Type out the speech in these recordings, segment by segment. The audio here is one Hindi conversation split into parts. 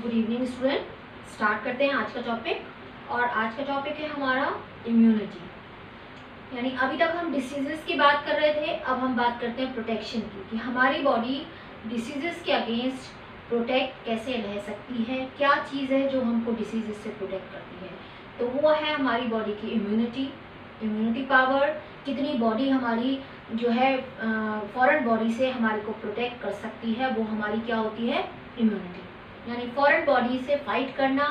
Good evening student. स्टार्ट करते हैं आज का टॉपिक। और आज का टॉपिक है हमारा इम्यूनिटी। यानी अभी तक हम डिसीजेस की बात कर रहे थे, अब हम बात करते हैं प्रोटेक्शन की, कि हमारी बॉडी डिसीजेस के अगेंस्ट प्रोटेक्ट कैसे रह सकती है, क्या चीज़ है जो हमको डिसीजेस से प्रोटेक्ट करती है। तो वो है हमारी बॉडी की इम्यूनिटी पावर। कितनी बॉडी हमारी जो है फॉरेन बॉडी से हमारे को प्रोटेक्ट कर सकती है, वो हमारी क्या होती है, इम्यूनिटी। यानी फॉरेन बॉडी से फाइट करना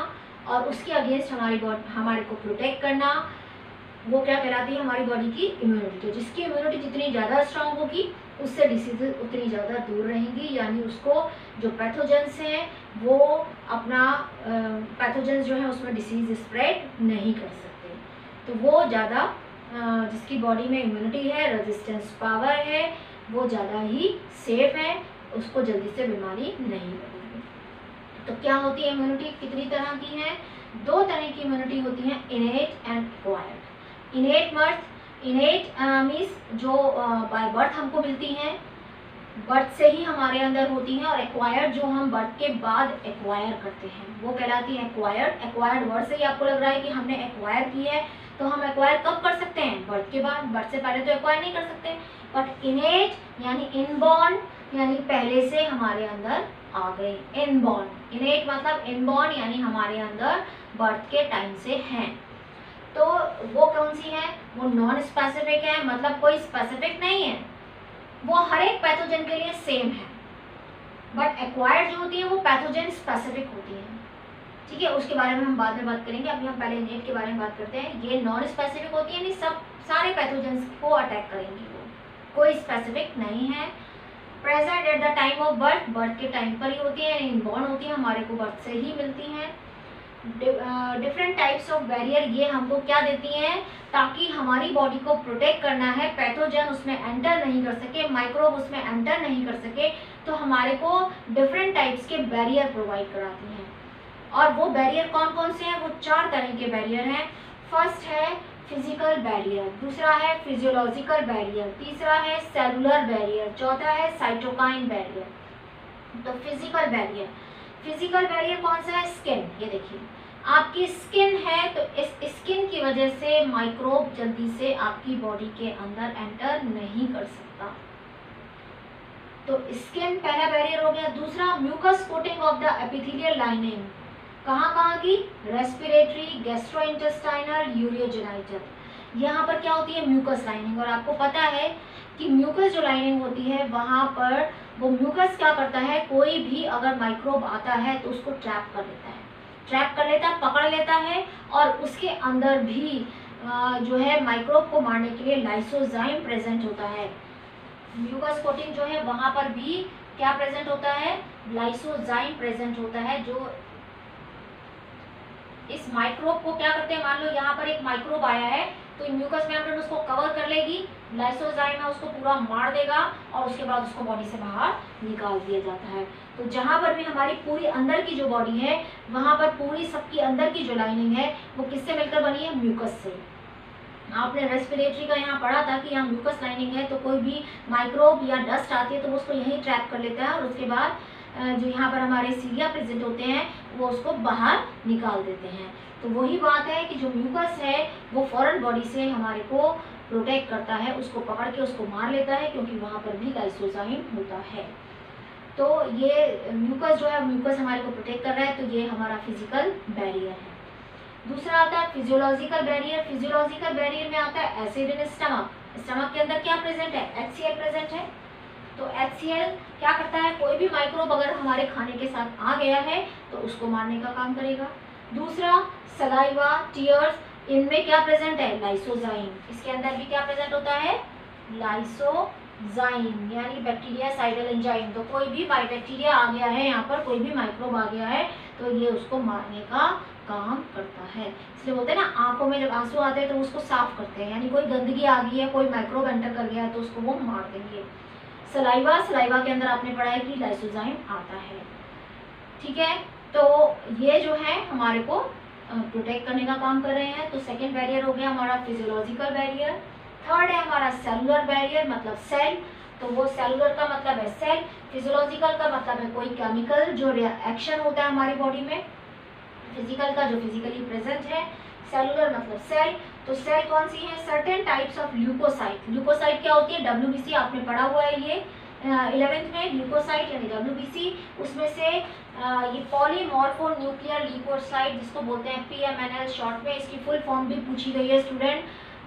और उसके अगेंस्ट हमारे को प्रोटेक्ट करना, वो क्या कहलाती है, हमारी बॉडी की इम्यूनिटी। तो जिसकी इम्यूनिटी जितनी ज़्यादा स्ट्रांग होगी उससे डिसीजेज उतनी ज़्यादा दूर रहेंगी। यानी उसको जो पैथोजेंस हैं वो अपना पैथोजेंस जो है उसमें डिसीज स्प्रेड नहीं कर सकते। तो वो ज़्यादा जिसकी बॉडी में इम्यूनिटी है, रेजिस्टेंस पावर है, वो ज़्यादा ही सेफ है, उसको जल्दी से बीमारी नहीं लगेगी। तो क्या होती है इम्यूनिटी, कितनी तरह की है, दो तरह की इम्यूनिटी होती है, इनेट एंड एक्वायर्ड। इनेट मीन्स जो बाय बर्थ हमको मिलती हैं, बर्थ से ही हमारे अंदर होती हैं, और एक्वायर्ड जो हम बर्थ के बाद एक्वायर करते हैं वो कहलाती है एक्वायर्ड वर्ड से ही आपको लग रहा है कि हमने एक्वायर की है। तो हम एक्वायर कब कर सकते हैं, बर्थ के बाद, बर्थ से पहले तो एक्वायर नहीं कर सकते। बट इनेट यानी इनबॉर्न, यानी पहले से हमारे अंदर आ गए। इनेट मतलब इनबॉर्न यानी हमारे अंदर बर्थ के टाइम से हैं। तो वो कौन सी है, वो नॉन स्पेसिफिक है, मतलब कोई स्पेसिफिक नहीं है, वो हर एक पैथोजन के लिए सेम है। बट एक्वायर्ड जो होती है वो पैथोजन स्पेसिफिक होती है। ठीक है, उसके बारे में हम बाद में बात करेंगे। अभी हम पहले इनेट के बारे में बात करते हैं। ये नॉन स्पेसिफिक होती है, यानी सब सारे पैथोजेंस को अटैक करेंगी, वो कोई स्पेसिफिक नहीं है। Present at the time of birth, birth के टाइम पर ही होती है, इनबॉर्न होती है, हमारे को बर्थ से ही मिलती हैं। डिफरेंट टाइप्स ऑफ बैरियर, ये हमको क्या देती हैं, ताकि हमारी बॉडी को प्रोटेक्ट करना है, पैथोजन उसमें एंटर नहीं कर सके, माइक्रोब उसमें एंटर नहीं कर सके, तो हमारे को डिफरेंट टाइप्स के बैरियर प्रोवाइड कराती हैं। और वो बैरियर कौन कौन से हैं, वो 4 तरह के बैरियर हैं। फर्स्ट है फिजिकल बैरियर, दूसरा है फिजियोलॉजिकल बैरियर, तीसरा है सेलुलर बैरियर, चौथा है साइटोकाइन बैरियर। तो फिजिकल बैरियर कौन सा है, स्किन। ये देखिए आपकी स्किन है, तो इस स्किन की वजह से माइक्रोब जल्दी से आपकी बॉडी के अंदर एंटर नहीं कर सकता। तो स्किन पहला बैरियर हो गया। दूसरा mucus coating of the epithelial lining, कहाँ की, रेस्पिरेटरी, गैस्ट्रोइंटेस्टाइनल, यूरियोजेनाइटल। यहाँ पर क्या होती है, म्यूकस लाइनिंग। और आपको पता है कि म्यूकस जो लाइनिंग होती है वहाँ पर वो म्यूकस क्या करता है, कोई भी अगर माइक्रोब आता है तो उसको ट्रैप कर लेता है, पकड़ लेता है। और उसके अंदर भी जो है माइक्रोब को मारने के लिए लाइसोजाइम प्रेजेंट होता है। म्यूकस कोटिंग जो है वहाँ पर भी क्या प्रेजेंट होता है, लाइसोजाइम प्रेजेंट होता है, जो इस माइक्रोब को क्या करते हैं, मान लो यहाँ पर एक माइक्रोब आया है तो म्यूकस मेम्ब्रेन उसको कवर कर लेगी, लाइसोजाइम है उसको पूरा मार देगा, और उसके बाद उसको बॉडी से बाहर निकाल दिया जाता है। तो जहाँ पर भी हमारी पूरी अंदर की जो बॉडी है वहाँ पर पूरी सबकी अंदर की जो लाइनिंग है वो किससे मिलकर बनी है, म्यूकस से। आपने रेस्पिरेटरी का यहाँ पढ़ा था कि यहाँ म्यूकस लाइनिंग है, तो कोई भी माइक्रोब या डस्ट आती है तो वो उसको यहीं ट्रैप कर लेता है, और उसके बाद जो यहाँ पर हमारे सीलिया प्रेजेंट होते हैं वो उसको बाहर निकाल देते हैं। तो वही बात है कि जो म्यूकस है वो फॉरेन बॉडी से हमारे को प्रोटेक्ट करता है, उसको पकड़ के उसको मार लेता है, क्योंकि वहाँ पर भी लाइसोजाइम होता है। तो ये म्यूकस जो है, म्यूकस हमारे को प्रोटेक्ट कर रहा है, तो ये हमारा फिजिकल बैरियर है। दूसरा आता है फिजियोलॉजिकल बैरियर। फिजियोलॉजिकल बैरियर में आता है एसिड इन स्टमक के अंदर क्या प्रेजेंट है, HCl प्रेजेंट है। तो HCl क्या करता है, कोई भी माइक्रोब अगर हमारे खाने के साथ आ गया है तो उसको मारने का काम करेगा। दूसरा सलाइवा, टीयर्स, इनमें क्या प्रेजेंट है, लाइसोजाइम। इसके अंदर भी क्या प्रेजेंट होता है, लाइसोजाइम, यानी बैक्टीरियासाइडल एंजाइम। तो कोई भी बैक्टीरिया आ गया है, यहाँ पर कोई भी माइक्रोब आ गया है तो ये उसको मारने का काम करता है। इसलिए बोलते हैं ना, आंखों में जब आंसू आते हैं तो उसको साफ करते हैं, यानी कोई गंदगी आ गई है, कोई माइक्रोब एंटर कर गया है तो उसको वो मार देंगे। सलाइवा के अंदर आपने पढ़ा है कि लाइसोजाइम आता है। ठीक है, तो ये जो है हमारे को प्रोटेक्ट करने का काम कर रहे हैं। तो सेकेंड बैरियर हो गया हमारा फिजियोलॉजिकल बैरियर। थर्ड है हमारा सेलुलर बैरियर, मतलब सेल। तो वो सेलुलर का मतलब है सेल, फिजियोलॉजिकल का मतलब है कोई केमिकल जो रिएक्शन होता है हमारी बॉडी में, फिजिकल का जो फिजिकली प्रेजेंट है, सेलुलर मतलब सेल। तो सेल कौन सी है? Certain types of leucocyte. Leucocyte क्या होती है? WBC आपने पढ़ा हुआ है ये 11th में, ल्यूकोसाइट यानी WBC। उसमें से ये पॉलीमॉर्फो न्यूक्लियर ल्यूकोसाइट जिसको बोलते हैं PMNL शॉर्ट में, इसकी फुल फॉर्म भी पूछी गई है स्टूडेंट,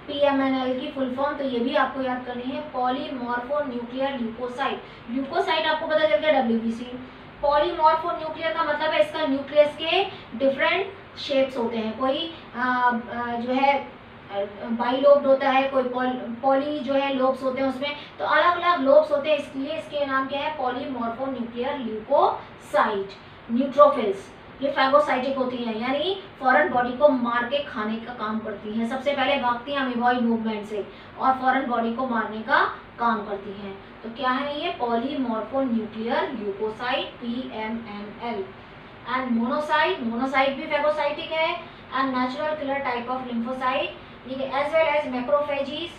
PMNL की फुल फॉर्म तो ये भी आपको याद करनी है, पॉलीमॉर्फो न्यूक्लियर ल्यूकोसाइट। ल्यूकोसाइट आपको पता चल गया WBC। पॉलीमॉर्फो न्यूक्लियर का मतलब है इसका न्यूक्लियस के डिफरेंट शेप्स होते हैं, कोई जो है बाइलोब्ड होता है, कोई पॉली जो है लोब्स होते हैं उसमें, तो अलग अलग लोब्स होते हैं, इसलिए इसके नाम क्या है? Polymorpho nuclear leucocyte. न्यूट्रोफिल्स ये फैगोसाइटिक होती हैं, यानी फॉरेन बॉडी को मार के खाने का काम करती हैं, सबसे पहले भागती हैं अमीबॉइड मूवमेंट से और फॉरेन बॉडी को मारने का काम करती हैं। तो क्या है ये? Polymorpho nuclear leucocyte PMNL। And monocyte, monocyte भी फैगोसाइटिक है। And natural killer type of lymphocyte, ये एज वेल एज मैक्रोफेजीज,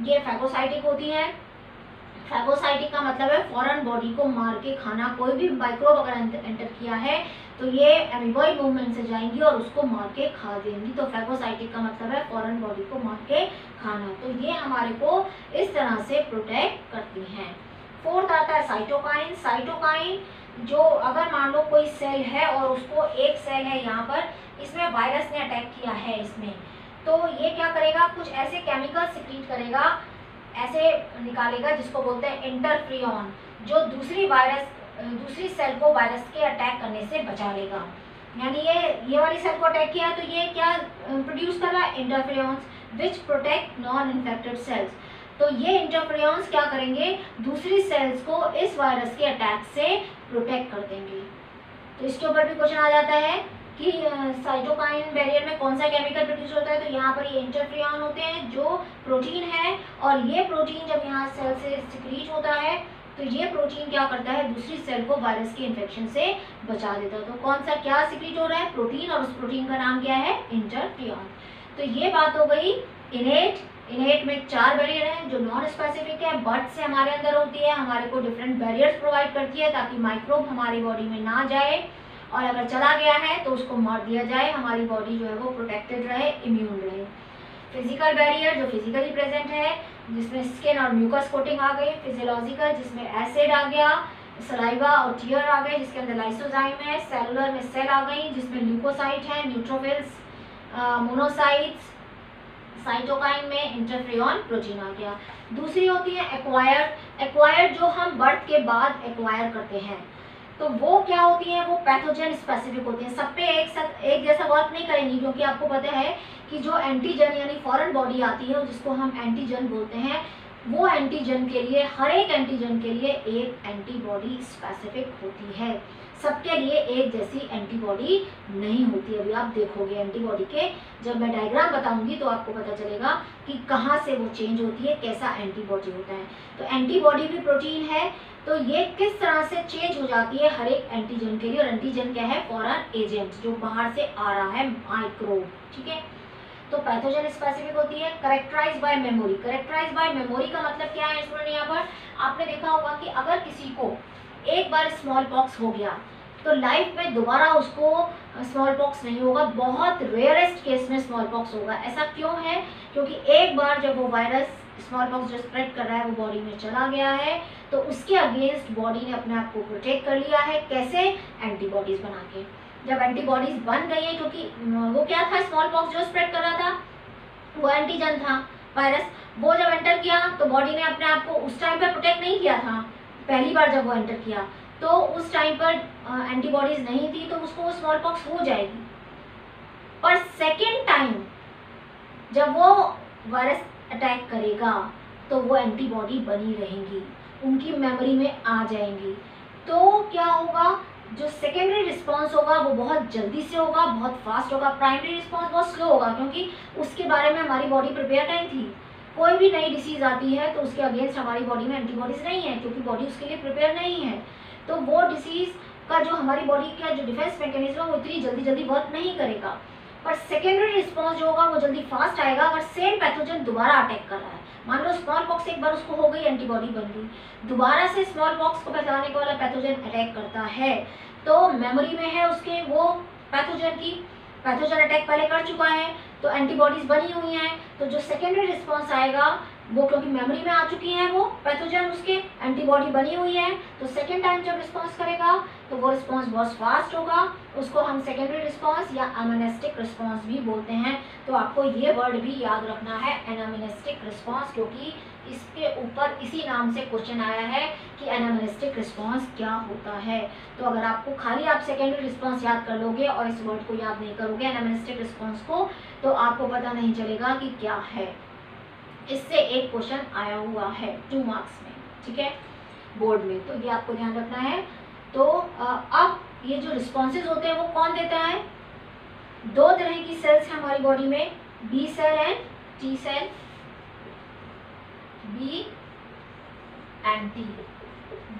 ये फैगोसाइटिक होती हैं। फैगोसाइटिक का मतलब है फॉरेन बॉडी को मार के खाना, कोई भी माइक्रोब अगर एंटर किया है तो ये एमीबॉइड मूवमेंट से जाएंगी और उसको मार के खा देंगी, तो फैगोसाइटिक का मतलब है फॉरेन बॉडी को मार के खाना, तो ये हमारे को इस तरह से प्रोटेक्ट करती हैं। फोर्थ आता है साइटोकाइन। साइटोकाइन जो अगर मान लो कोई सेल है और उसको एक सेल है यहाँ पर, इसमें वायरस ने अटैक किया है इसमें, तो ये क्या करेगा? कुछ ऐसे केमिकल सिक्रीट करेगा, ऐसे निकालेगा जिसको बोलते हैं इंटरफ्रियन, जो दूसरी सेल को वायरस के अटैक करने से बचा लेगा। यानी ये वाली सेल को अटैक किया तो ये क्या प्रोड्यूस कर रहा है? Interferons which protect non infected cells. तो ये इंटरफ्रियंस क्या करेंगे? दूसरी सेल्स को इस वायरस के अटैक से प्रोटेक्ट कर देंगे। तो इसके ऊपर भी क्वेश्चन आ जाता है कि साइटोकाइन बैरियर में कौन सा केमिकल प्रोड्यूस होता है, तो यहाँ पर ये इंटरफ्रियन होते हैं जो प्रोटीन है, और ये प्रोटीन जब यहाँ सेल से सिक्रीट होता है तो ये प्रोटीन क्या करता है? दूसरी सेल को वायरस के इन्फेक्शन से बचा देता है। तो कौन सा क्या सिक्रीट हो रहा है? प्रोटीन, और उस प्रोटीन का नाम क्या है? इंटरफ्रियन। तो ये बात हो गई इनेट। इनेट में 4 बैरियर हैं जो नॉन स्पेसिफिक है, बर्थ से हमारे अंदर होती है, हमारे को डिफरेंट बैरियर्स प्रोवाइड करती है ताकि माइक्रोब हमारी बॉडी में ना जाए, और अगर चला गया है तो उसको मार दिया जाए, हमारी बॉडी जो है वो प्रोटेक्टेड रहे, इम्यून रहे। फिजिकल बैरियर जो फिजिकली प्रेजेंट है, जिसमें स्किन और म्यूकस कोटिंग आ गई। फिजियोलॉजिकल जिसमें एसिड आ गया, सलाइवा और टीयर आ गए जिसके अंदर लाइसोजाइम है। सेलुलर में सेल आ गई जिसमें ल्यूकोसाइट है, न्यूट्रोफिल्स, मोनोसाइट्स। साइटोकाइन में इंटरफ्रियन प्रोटीन आ गया। दूसरी होती है एक्वायर्ड। एक्वायर्ड जो हम बर्थ के बाद एक्वायर करते हैं, तो वो क्या होती है? वो पैथोजन स्पेसिफिक होती है, सब पे एक जैसा वर्क नहीं करेंगी, क्योंकि आपको पता है कि जो एंटीजन यानी फॉरेन बॉडी आती है जिसको हम एंटीजन बोलते हैं, वो एंटीजन के लिए, हर एक एंटीजन के लिए एक एंटीबॉडी स्पेसिफिक होती है, सबके लिए एक जैसी एंटीबॉडी नहीं होती। अभी आप देखोगे एंटीबॉडी के, जब मैं डायग्राम बताऊंगी तो आपको पता चलेगा कि कहाँ से वो चेंज होती है, कैसा एंटीबॉडी होता है। तो एंटीबॉडी भी प्रोटीन है, तो ये किस तरह से चेंज हो जाती है हर एक एंटीजन के लिए, और एंटीजन क्या है? फॉरेन एजेंट जो बाहर से आ रहा है, माइक्रोब, ठीक है। तो पैथोजन स्पेसिफिक होती है। Characterise by memory. Characterise by memory का मतलब क्या है स्टूडेंट? यहाँ पर आपने देखा होगा कि अगर किसी को एक बार स्मॉल पॉक्स हो गया तो लाइफ में दोबारा उसको स्मॉल पॉक्स नहीं होगा, बहुत रेयरेस्ट केस में स्मॉल पॉक्स होगा। ऐसा क्यों है? क्योंकि एक बार जब वो वायरस स्मॉल पॉक्स जो स्प्रेड कर रहा है वो बॉडी में चला गया है, तो उसके अगेंस्ट बॉडी ने अपने आप को प्रोटेक्ट कर लिया है। कैसे? एंटीबॉडीज बना के। जब एंटीबॉडीज बन गई है, क्योंकि वो क्या था? स्मॉल पॉक्स जो स्प्रेड कर रहा था वो एंटीजन था, वायरस, वो जब एंटर किया तो बॉडी ने अपने आप को उस टाइम पर प्रोटेक्ट नहीं किया था। पहली बार जब वो एंटर किया तो उस टाइम पर एंटीबॉडीज नहीं थी, तो उसको स्मॉल पॉक्स हो जाएगी। पर सेकेंड टाइम जब वो वायरस अटैक करेगा तो वो एंटीबॉडी बनी रहेंगी, उनकी मेमोरी में आ जाएंगी। तो क्या होगा? जो सेकेंडरी रिस्पॉन्स होगा वो बहुत जल्दी से होगा, बहुत फास्ट होगा। प्राइमरी रिस्पॉन्स बहुत स्लो होगा, क्योंकि उसके बारे में हमारी बॉडी प्रिपेयर नहीं थी। कोई भी नई डिसीज आती है तो उसके अगेंस्ट हमारी बॉडी में एंटीबॉडीज नहीं है, क्योंकि बॉडी उसके लिए प्रिपेयर नहीं है। तो वो डिसीज का जो हमारी बॉडी का जो डिफेंस मैकेनिज्म है वो इतनी जल्दी वर्क नहीं करेगा। पर सेकेंडरी रिस्पॉन्स जो होगा वो जल्दी फास्ट आएगा अगर सेम पैथोजन दोबारा अटैक कर रहा है। मान लो स्मॉल पॉक्स एक बार उसको हो गई, एंटीबॉडी बन गई, दोबारा से स्मॉल पॉक्स को फैलाने के वाला पैथोजन अटैक करता है तो मेमोरी में है उसके वो पैथोजन अटैक पहले कर चुका है तो एंटीबॉडीज बनी हुई हैं, तो जो सेकेंडरी रिस्पॉन्स आएगा वो क्योंकि मेमोरी में आ चुकी है वो पैथोजन, उसके एंटीबॉडी बनी हुई है, तो सेकेंड टाइम जब रिस्पॉन्स करेगा तो वो रिस्पॉन्स बहुत फास्ट होगा, उसको हम सेकेंडरी रिस्पॉन्स या एनामिनेस्टिक रिस्पॉन्स भी बोलते हैं। तो आपको ये वर्ड भी याद रखना है, एनामिनेस्टिक रिस्पॉन्स, क्योंकि इसके ऊपर इसी नाम से क्वेश्चन आया है कि एनामिनेस्टिक रिस्पॉन्स क्या होता है। तो अगर आपको खाली आप सेकेंडरी रिस्पॉन्स याद कर लोगे और इस वर्ड को याद नहीं करोगे एनामिनेस्टिक रिस्पॉन्स को, तो आपको पता नहीं चलेगा कि क्या है। इससे एक क्वेश्चन आया हुआ है 2 मार्क्स में, ठीक है, बोर्ड में, तो ये आपको ध्यान रखना है। तो अब ये जो रिस्पॉन्सेज होते हैं वो कौन देता है? 2 तरह की सेल्स हैं हमारी बॉडी में, B cell and T cell, B and T.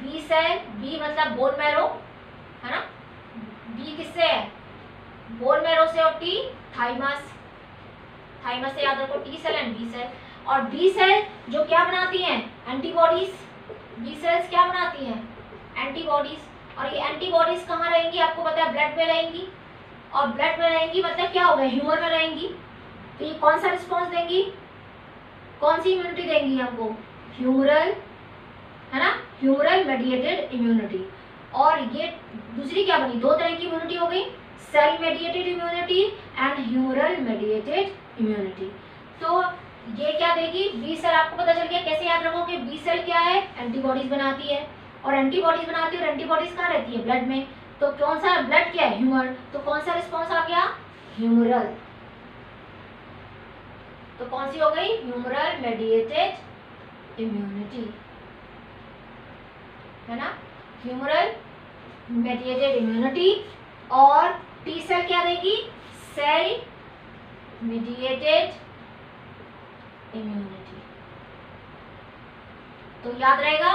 B cell, B मतलब बोन मैरो, है ना, बी किससे है? बोन मैरो से, और टी थाइमस, थाइमस से याद रखो, T cell and B cell. और बी सेल जो क्या बनाती हैं? एंटीबॉडीज। बी सेल्स क्या बनाती हैं? एंटीबॉडीज। और ये एंटीबॉडीज कहाँ रहेंगी? आपको पता है ब्लड में रहेंगी, और ब्लड में रहेंगी मतलब क्या होगा? ह्यूमर में रहेंगी। तो ये कौन सा रिस्पॉन्स देंगी? कौन सी इम्यूनिटी देंगी हमको? ह्यूमरल, है ना, ह्यूमरल मेडिएटेड इम्यूनिटी। और ये दूसरी क्या बनी? 2 तरह की इम्यूनिटी हो गई, cell mediated immunity and humoral mediated immunity. तो ये क्या देगी? बी सेल, आपको पता चल गया, कैसे याद रखोगे? बी सेल क्या है? एंटीबॉडीज बनाती है, और एंटीबॉडीज बनाती है, और एंटीबॉडीज कहाँ रहती है? ब्लड में। तो कौन सा ब्लड क्या है? ह्यूमर। तो कौन सा रिस्पॉन्स आ गया? ह्यूमरल। तो कौन सी हो गई? ह्यूमरल मेडिएटेड इम्यूनिटी, है ना, ह्यूमरल मेडिएटेड इम्यूनिटी। और टी सेल क्या देगी? Cell mediated immunity. तो याद रहेगा,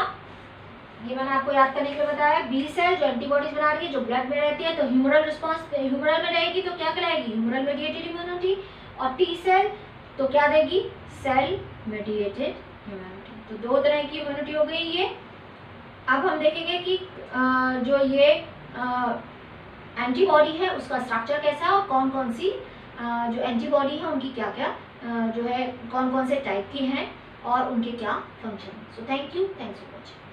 ये मैंने आपको याद करने के लिए बताया। बी सेल जो एंटीबॉडीज बना रही है, जो ब्लड में रहती है, तो ह्यूमरल रिस्पॉन्स ह्यूमरल में रहेगी, तो क्या कहलाएगी? Humoral mediated immunity. और टी सेल तो क्या देगी? Cell mediated immunity. तो 2 तरह की इम्यूनिटी हो गई ये। अब हम देखेंगे कि जो ये एंटीबॉडी है उसका स्ट्रक्चर कैसा है, और कौन कौन सी जो एंटीबॉडी है उनकी क्या क्या जो है कौन कौन से टाइप की हैं और उनके क्या फंक्शन है। So thank you, thanks for watching.